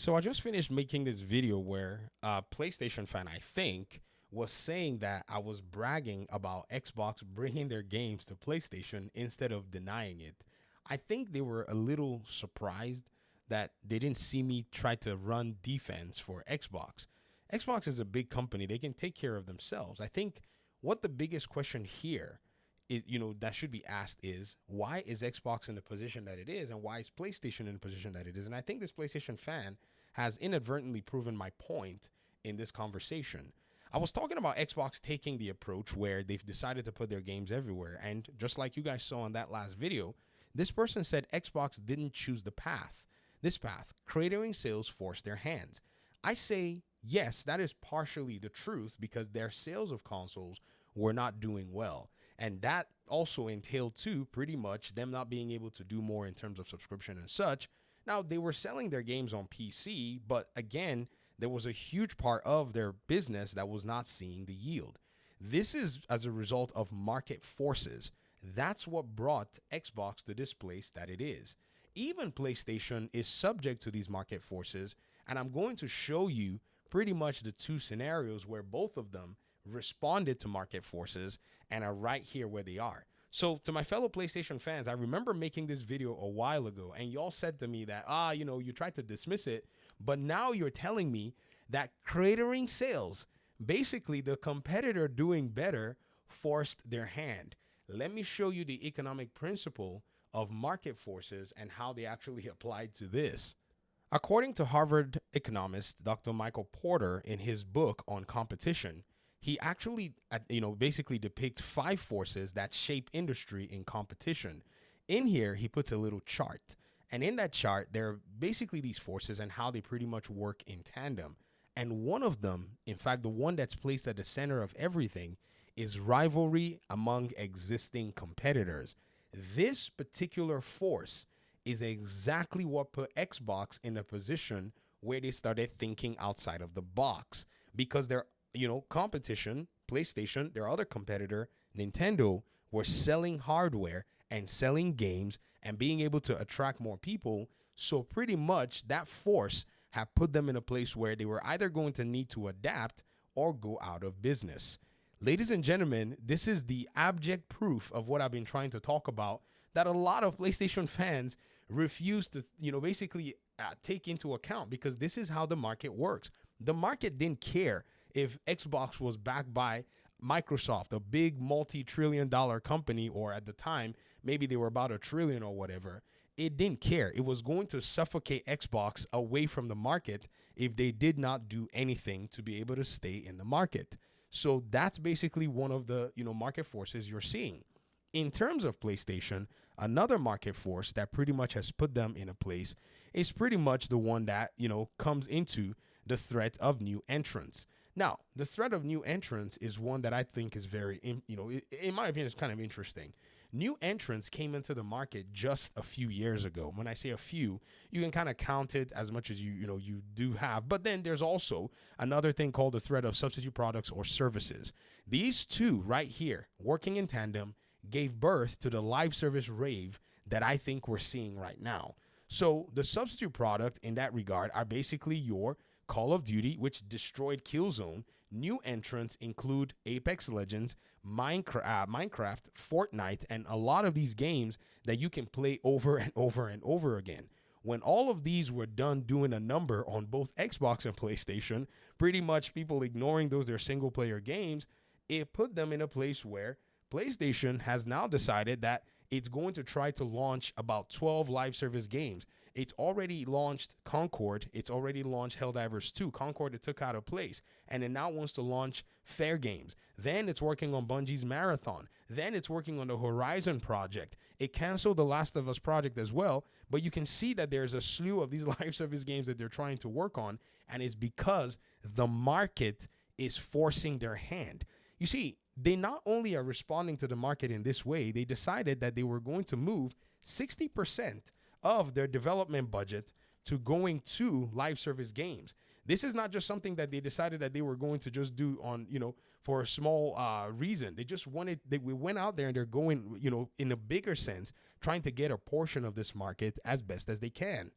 So I just finished making this video where a PlayStation fan, I think, was saying that I was bragging about Xbox bringing their games to PlayStation instead of denying it. I think they were a little surprised that they didn't see me try to run defense for Xbox. Xbox is a big company, they can take care of themselves. I think what the biggest question here is, that should be asked is why is Xbox in the position that it is and why is PlayStation in the position that it is? And I think this PlayStation fan has inadvertently proven my point in this conversation. I was talking about Xbox taking the approach where they've decided to put their games everywhere. And just like you guys saw in that last video, this person said Xbox didn't choose this path, catering sales forced their hands. I say, yes, that is partially the truth because their sales of consoles were not doing well. And that also entailed, too, pretty much them not being able to do more in terms of subscription and such. Now, they were selling their games on PC, but again, there was a huge part of their business that was not seeing the yield. This is as a result of market forces. That's what brought Xbox to this place that it is. Even PlayStation is subject to these market forces, and I'm going to show you pretty much the two scenarios where both of them responded to market forces and are right here where they are. So to my fellow PlayStation fans, I remember making this video a while ago and y'all said to me that, you tried to dismiss it, but now you're telling me that cratering sales, basically the competitor doing better, forced their hand. Let me show you the economic principle of market forces and how they actually applied to this. According to Harvard economist Dr. Michael Porter in his book on competition, he actually, basically depicts 5 forces that shape industry in competition. In here, he puts a little chart. And in that chart, there are basically these forces and how they pretty much work in tandem. And one of them, in fact, the one that's placed at the center of everything, is rivalry among existing competitors. This particular force is exactly what put Xbox in a position where they started thinking outside of the box because they're competition, PlayStation, their other competitor, Nintendo, were selling hardware and selling games and being able to attract more people. So pretty much that force had put them in a place where they were either going to need to adapt or go out of business. Ladies and gentlemen, this is the abject proof of what I've been trying to talk about that a lot of PlayStation fans refuse to, basically take into account because this is how the market works. The market didn't care if Xbox was backed by Microsoft, a big multi-trillion-dollar company, or at the time, maybe they were about $1 trillion or whatever. It didn't care. It was going to suffocate Xbox away from the market if they did not do anything to be able to stay in the market. So that's basically one of the, market forces you're seeing. In terms of PlayStation, another market force that pretty much has put them in a place is pretty much the one that, comes into the threat of new entrants. Now, the threat of new entrants is one that I think is very, in my opinion, is kind of interesting. New entrants came into the market just a few years ago. When I say a few, you can kind of count it as much as you do have. But then there's also another thing called the threat of substitute products or services. These two right here, working in tandem, gave birth to the live service rave that I think we're seeing right now. So the substitute product in that regard are basically your Call of Duty, which destroyed Killzone. New entrants include Apex Legends, Minecraft, Fortnite, and a lot of these games that you can play over and over and over again. When all of these were done doing a number on both Xbox and PlayStation, pretty much people ignoring those are single player games, it put them in a place where PlayStation has now decided that it's going to try to launch about 12 live service games. It's already launched Concord. It's already launched Helldivers 2. Concord, it took out of place. And it now wants to launch Fair Games. Then it's working on Bungie's Marathon. Then it's working on the Horizon project. It canceled the Last of Us project as well. But you can see that there's a slew of these live service games that they're trying to work on. And it's because the market is forcing their hand. You see, they not only are responding to the market in this way, they decided that they were going to move 60% of their development budget to going to live service games. This is not just something that they decided that they were going to just do on, for a small reason. We went out there and they're going, in a bigger sense, trying to get a portion of this market as best as they can.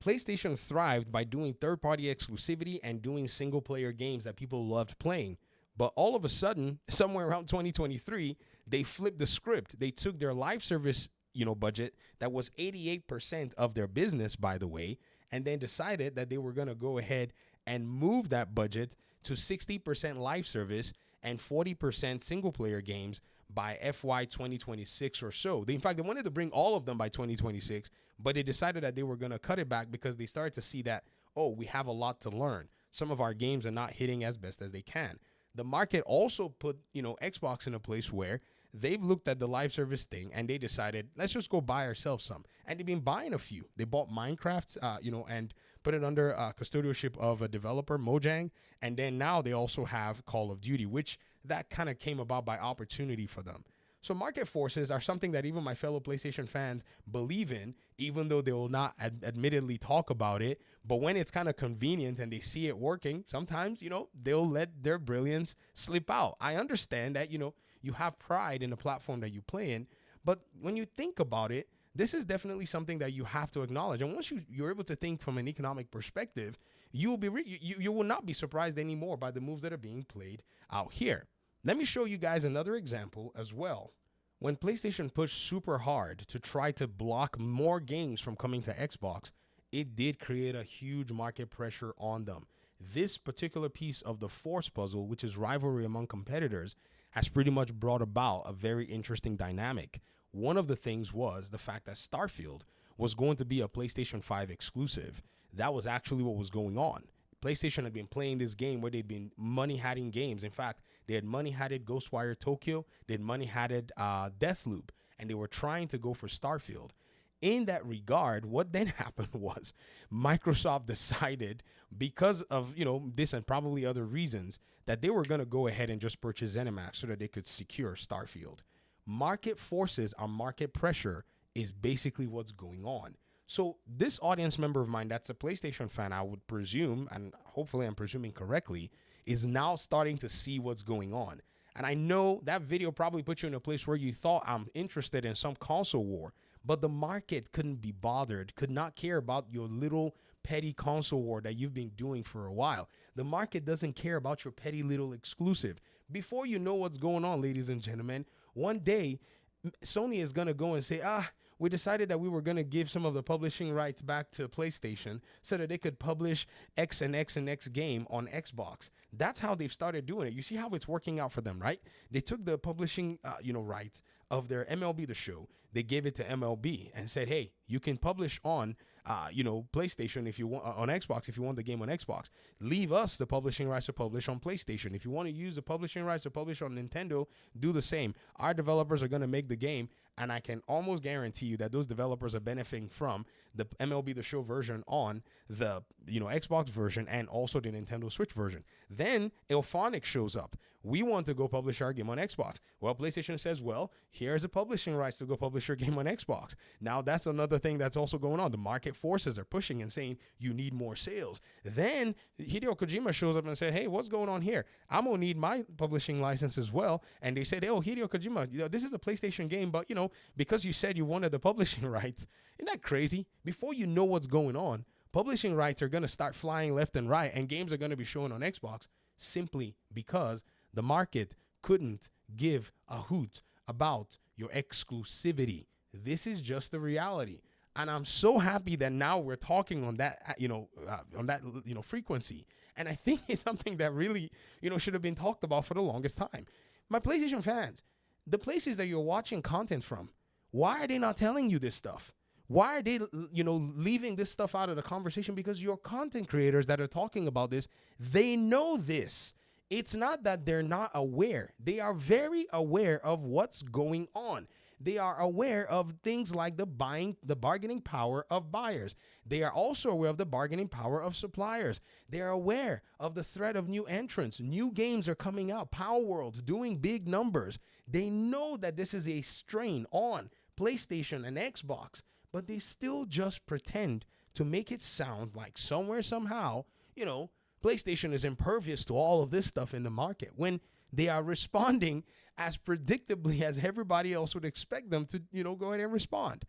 PlayStation thrived by doing third party exclusivity and doing single player games that people loved playing. But all of a sudden, somewhere around 2023, they flipped the script. They took their live service, budget that was 88% of their business, by the way, and then decided that they were going to go ahead and move that budget to 60% live service and 40% single player games by FY 2026 or so. In fact, they wanted to bring all of them by 2026, but they decided that they were going to cut it back because they started to see that, oh, we have a lot to learn. Some of our games are not hitting as best as they can. The market also put, Xbox in a place where they've looked at the live service thing and they decided, let's just go buy ourselves some. And they've been buying a few. They bought Minecraft, and put it under custodialship of a developer, Mojang. And then now they also have Call of Duty, which that kind of came about by opportunity for them. So market forces are something that even my fellow PlayStation fans believe in, even though they will not admittedly talk about it. But when it's kind of convenient and they see it working, sometimes, they'll let their brilliance slip out. I understand that, you have pride in the platform that you play in. But when you think about it, this is definitely something that you have to acknowledge. And once you're able to think from an economic perspective, you will not be surprised anymore by the moves that are being played out here. Let me show you guys another example as well. When PlayStation pushed super hard to try to block more games from coming to Xbox, it did create a huge market pressure on them. This particular piece of the Force puzzle, which is rivalry among competitors, has pretty much brought about a very interesting dynamic. One of the things was the fact that Starfield was going to be a PlayStation 5 exclusive. That was actually what was going on. PlayStation had been playing this game where they'd been money-hatting games. In fact, they had money-hatted Ghostwire Tokyo, they had money-hatted Deathloop, and they were trying to go for Starfield. In that regard, what then happened was Microsoft decided, because of this and probably other reasons, that they were going to go ahead and just purchase ZeniMax so that they could secure Starfield. Market forces or market pressure is basically what's going on. So this audience member of mine that's a PlayStation fan, I would presume, and hopefully I'm presuming correctly, is now starting to see what's going on. And I know that video probably put you in a place where you thought I'm interested in some console war, but the market couldn't be bothered, could not care about your little petty console war that you've been doing for a while. The market doesn't care about your petty little exclusive. Before you know what's going on, ladies and gentlemen, one day Sony is going to go and say, we decided that we were going to give some of the publishing rights back to PlayStation so that they could publish X and X and X game on Xbox. That's how they've started doing it. You see how it's working out for them, right? They took the publishing, rights of their MLB The Show. They gave it to MLB and said, hey, you can publish on, PlayStation if you want, on Xbox if you want the game on Xbox. Leave us the publishing rights to publish on PlayStation. If you want to use the publishing rights to publish on Nintendo, do the same. Our developers are going to make the game, and I can almost guarantee you that those developers are benefiting from the MLB The Show version on the Xbox version and also the Nintendo Switch version. Then Ilphonic shows up. We want to go publish our game on Xbox. Well, PlayStation says, well, here's the publishing rights to go publish your game on Xbox. Now, that's another thing that's also going on. The market forces are pushing and saying you need more sales. Then Hideo Kojima shows up and said, hey, what's going on here? I'm going to need my publishing license as well. And they said, oh, Hideo Kojima, this is a PlayStation game, but, because you said you wanted the publishing rights, isn't that crazy? Before you know what's going on, publishing rights are going to start flying left and right, and games are going to be shown on Xbox simply because the market couldn't give a hoot about your exclusivity. This is just the reality. And I'm so happy that now we're talking on that, frequency. And I think it's something that really, should have been talked about for the longest time. My PlayStation fans, the places that you're watching content from, why are they not telling you this stuff? Why are they, leaving this stuff out of the conversation? Because your content creators that are talking about this, they know this. It's not that they're not aware. They are very aware of what's going on. They are aware of things like the bargaining power of buyers. They are also aware of the bargaining power of suppliers. They are aware of the threat of new entrants. New games are coming out. Power World's doing big numbers. They know that this is a strain on PlayStation and Xbox, but they still just pretend to make it sound like somewhere, somehow, PlayStation is impervious to all of this stuff in the market when they are responding as predictably as everybody else would expect them to, go ahead and respond.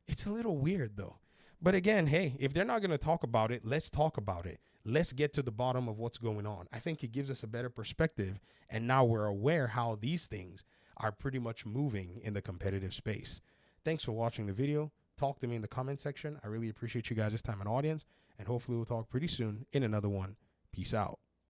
It's a little weird, though. But again, hey, if they're not going to talk about it, let's talk about it. Let's get to the bottom of what's going on. I think it gives us a better perspective. And now we're aware how these things are pretty much moving in the competitive space. Thanks for watching the video. Talk to me in the comment section. I really appreciate you guys' time and audience. And hopefully we'll talk pretty soon in another one. Peace out.